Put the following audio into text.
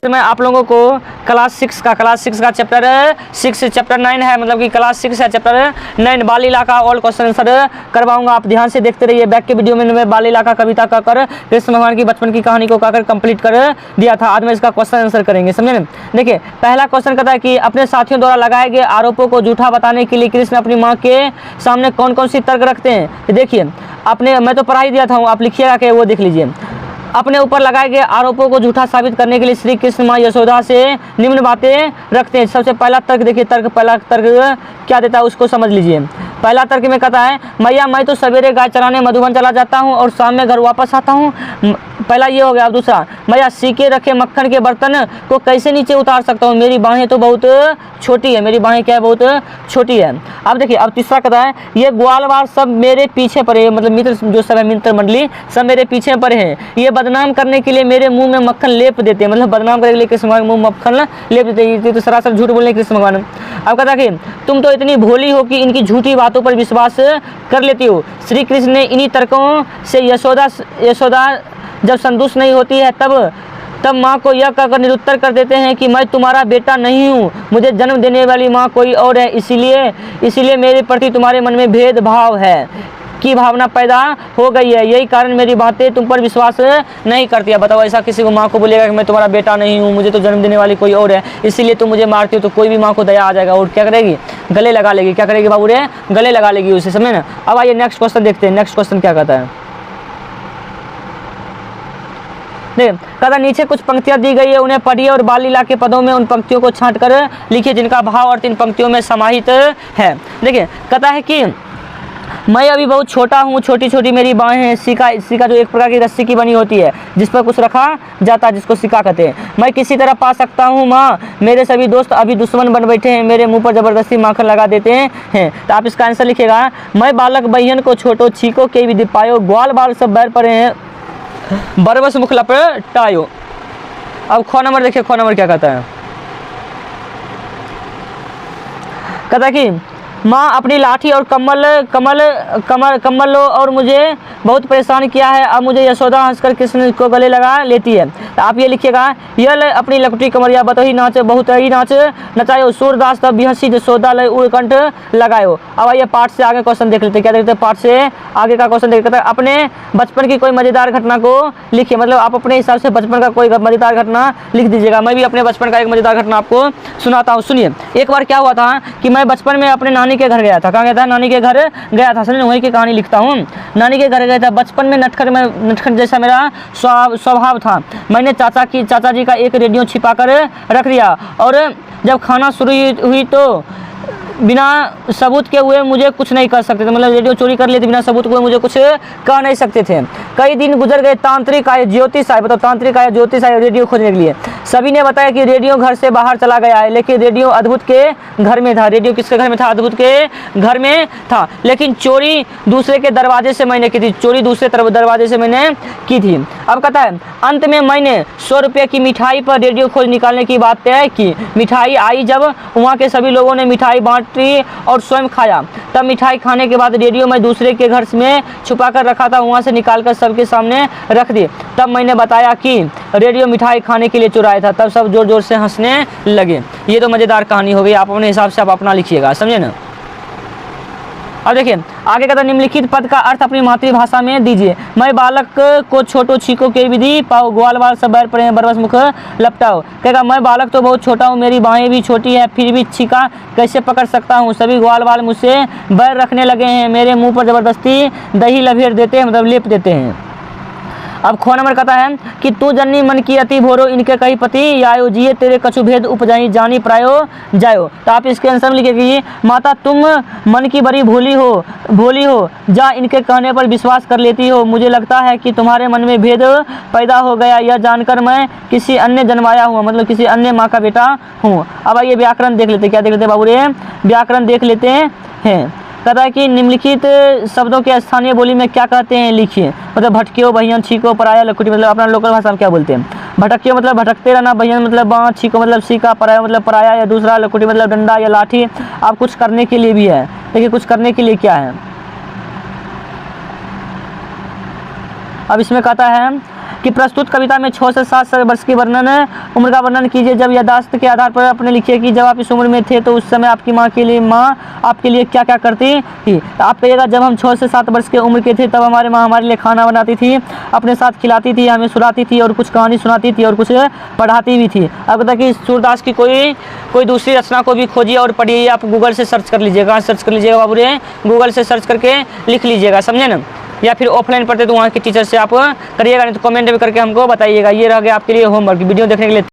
मैं आप लोगों को क्लास 6 का चैप्टर 9 है, मतलब कि क्लास 6 है चैप्टर 9 बाल इलाका ऑल क्वेश्चन आंसर करवाऊंगा। आप ध्यान से देखते रहिए। बैक के वीडियो में मैं बाल इलाका कविता का कर कृष्ण भगवान की बचपन की कहानी को कहकर कंप्लीट कर दिया था। आज मैं इसका क्वेश्चन आंसर करेंगे, समझे ना। देखिए पहला क्वेश्चन कहता है कि अपने साथियों द्वारा लगाए गए आरोपों को झूठा बताने के लिए कृष्ण अपनी माँ के सामने कौन कौन सी तर्क रखते हैं। देखिए अपने, मैं तो पढ़ा ही दिया था, आप लिखिएगा कि वो देख लीजिए। अपने ऊपर लगाए गए आरोपों को झूठा साबित करने के लिए श्री कृष्ण माँ यशोदा से निम्न बातें रखते हैं। सबसे पहला तर्क देखिए, पहला तर्क क्या देता है उसको समझ लीजिए। पहला तर्क में कहता है मैया मैं तो सवेरे गाय चराने मधुबन चला जाता हूँ और शाम में घर वापस आता हूँ। पहला ये हो गया। अब दूसरा, मैया सीके रखे मक्खन के बर्तन को कैसे नीचे उतार सकता हूँ, मेरी बाहें तो बहुत छोटी है, मेरी बाहें क्या है, बहुत छोटी है। अब देखिए अब तीसरा कहता है ये ग्वालवाल सब मेरे पीछे पड़े, मतलब मित्र जो सब है, मित्र मंडली सब मेरे पीछे पड़े हैं। ये बदनाम करने के लिए मेरे मुंह में मक्खन लेप देते हैं, मतलब बदनाम करने के लिए कृष्ण भगवान मुंह में मक्खन लेप देते हैं। ये तो सरासर झूठ बोलने कृष्ण भगवान। अब कहता है कि तुम तो इतनी भोली हो कि इनकी झूठी बातों पर विश्वास कर लेती हो। श्री कृष्ण ने इन्हीं तर्कों से यशोदा जब संतुष्ट नहीं होती है तब माँ को यह कहकर निरुत्तर कर देते हैं कि मैं तुम्हारा बेटा नहीं हूँ, मुझे जन्म देने वाली माँ कोई और है, इसीलिए मेरे प्रति तुम्हारे मन में भेदभाव है की भावना पैदा हो गई है। यही कारण मेरी बातें तुम पर विश्वास नहीं करती है। बताओ ऐसा किसी को माँ को बोलेगा कि मैं तुम्हारा बेटा नहीं हूँ, मुझे तो जन्म देने वाली कोई और है, इसीलिए तुम मुझे मारती हो, तो कोई भी माँ को दया आ जाएगा और क्या करेगी, गले लगा लेगी। क्या करेगी बाबू रे, गले लगा लेगी उसे, समझे ना। अब आइए नेक्स्ट क्वेश्चन देखते हैं। नेक्स्ट क्वेश्चन क्या कहता है, कहता नीचे कुछ पंक्तियां दी गई है, उन्हें पढ़िए और बाल लीला के पदों में उन पंक्तियों को छांट कर लिखिए जिनका भाव और इन पंक्तियों में समाहित है। देखिए कहता है कि मैं अभी बहुत छोटा हूँ, छोटी छोटी मेरी बाहें हैं। सिक्का जो एक प्रकार की रस्सी की बनी होती है जिस पर कुछ रखा जाता है, जिसको सिक्का कहते हैं। मैं किसी तरह पा सकता हूँ माँ, मेरे सभी दोस्त अभी दुश्मन बन बैठे हैं, मेरे मुंह पर जबरदस्ती माखन लगा देते हैं। तो आप इसका आंसर लिखिएगा, मैं बालक बहन को छोटो छीको के विधि पायो, ग्वाल बाल सब बैर पड़े हैं, बरबस मुख लपटायो। अब ख नंबर देखिए, ख नंबर क्या कहता है, कहता है कि माँ अपनी लाठी और कम्बल लो और मुझे बहुत परेशान किया है। अब मुझे यशोदा हंसकर कृष्ण को गले लगा लेती है। तो आप ये लिखिएगा, यह ले अपनी लकटी कमरिया बतही नाच बहुत ही नाच नचायो, सूरदास तब भी हंसी यशोदा ले उड़कंठ लगायो। अब आइए पाठ से आगे क्वेश्चन देख लेते हैं। क्या देखते हैं, पाठ से आगे का क्वेश्चन देखते हैं। अपने बचपन की कोई मजेदार घटना को लिखिए, मतलब आप अपने हिसाब से बचपन का कोई मजेदार घटना लिख दीजिएगा। मैं भी अपने बचपन का एक मजेदार घटना आपको सुनाता हूँ, सुनिए। एक बार क्या हुआ था कि मैं बचपन में अपने नानी के घर गया था। कहाँ गया था, नानी के घर गया था। समझे, वहीं की कहानी लिखता हूँ। नानी के घर गया था। बचपन में नटखट जैसा मेरा स्वभाव था। मैंने चाचा जी का एक रेडियो छिपा कर रख दिया और जब खाना शुरू हुई तो बिना सबूत के हुए मुझे कुछ नहीं कर सकते थे, मतलब रेडियो चोरी कर लिए थे, बिना सबूत हुए मुझे कुछ कह नहीं सकते थे। कई दिन गुजर गए, तांत्रिक आए, ज्योतिष आए, बताओ तांत्रिक आए, ज्योतिष आए रेडियो खोजने के लिए। सभी ने बताया कि रेडियो घर से बाहर चला गया है, लेकिन रेडियो अद्भुत के घर में था। रेडियो किसके घर में था, अद्भुत के घर में था। लेकिन चोरी दूसरे के दरवाजे से मैंने की थी, चोरी दूसरे दरवाजे से मैंने की थी। अब कहता है अंत में मैंने 100 रुपये की मिठाई पर रेडियो खोज निकालने की बात तय की। मिठाई आई जब वहाँ के सभी लोगों ने मिठाई बांटी और स्वयं खाया। तब मिठाई खाने के बाद रेडियो मैं दूसरे के घर में छुपा कर रखा था, वहाँ से निकालकर सबके सामने रख दी। तब मैंने बताया कि रेडियो मिठाई खाने के लिए चुराया था। तब सब जोर जोर से हंसने लगे। ये तो मज़ेदार कहानी हो गई। आप अपने हिसाब से आप अपना लिखिएगा, समझे ना। अब देखिए आगे कहता निम्नलिखित पद का अर्थ अपनी मातृभाषा में दीजिए। मैं बालक को छोटो छीको के विधि पाओ, ग्वाल बाल सब बैर पड़े हैं, बरबस मुख लपटाओ। कहेगा मैं बालक तो बहुत छोटा हूँ, मेरी बाहें भी छोटी है, फिर भी छीका कैसे पकड़ सकता हूँ। सभी ग्वाल बाल मुझसे बैर रखने लगे हैं, मेरे मुंह पर जबरदस्ती दही लभेर देते हैं, मतलब लेप देते हैं। अब ख नंबर कहता है कि तू जननी मन की अति भोरो, इनके कई पति आयो, जिये तेरे कछु भेद उपजाई, जानी प्रायो जायो। तो आप इसके आंसर में लिखेगी, माता तुम मन की बड़ी भोली हो, जा इनके कहने पर विश्वास कर लेती हो। मुझे लगता है कि तुम्हारे मन में भेद पैदा हो गया, यह जानकर मैं किसी अन्य जन्माया हूँ, मतलब किसी अन्य माँ का बेटा हूँ। अब आइए व्याकरण देख लेते हैं। क्या देख लेते हैं बाबू रे, व्याकरण देख लेते हैं। कहता है कि निम्नलिखित शब्दों के स्थानीय बोली में क्या कहते हैं लिखिए। मतलब भटकियो, बहियन, छीको, पराया, लकुटी, मतलब अपना लोकल भाषा में क्या बोलते हैं। भटकियो मतलब भटकते रहना, बहियन मतलब बाँस, छीको मतलब सीका, पराया मतलब पराया या दूसरा, लकुटी मतलब डंडा या लाठी। आप कुछ करने के लिए भी है। देखिए कुछ करने के लिए क्या है। अब इसमें कहता है कि प्रस्तुत कविता में 6 से 7 वर्ष की उम्र का वर्णन कीजिए। जब याददाश्त के आधार पर अपने लिखिए कि जब आप इस उम्र में थे तो उस समय आपकी माँ आपके लिए क्या क्या करती थी। तो आप कहिएगा जब हम 6 से 7 वर्ष की उम्र के थे तब हमारे माँ हमारे लिए खाना बनाती थी, अपने साथ खिलाती थी, हमें सुलाती थी और कुछ कहानी सुनाती थी और कुछ पढ़ाती भी थी। अब बता कि सूरदास की कोई दूसरी रचना को भी खोजिए और पढ़िए। आप गूगल से सर्च कर लीजिएगा, बाबू रे, गूगल से सर्च करके लिख लीजिएगा, समझे ना। या फिर ऑफलाइन पढ़ते तो वहाँ के टीचर से आप करिएगा, नहीं तो कमेंट में करके हमको बताइएगा। ये रह गया आपके लिए होमवर्क। वीडियो देखने के लिए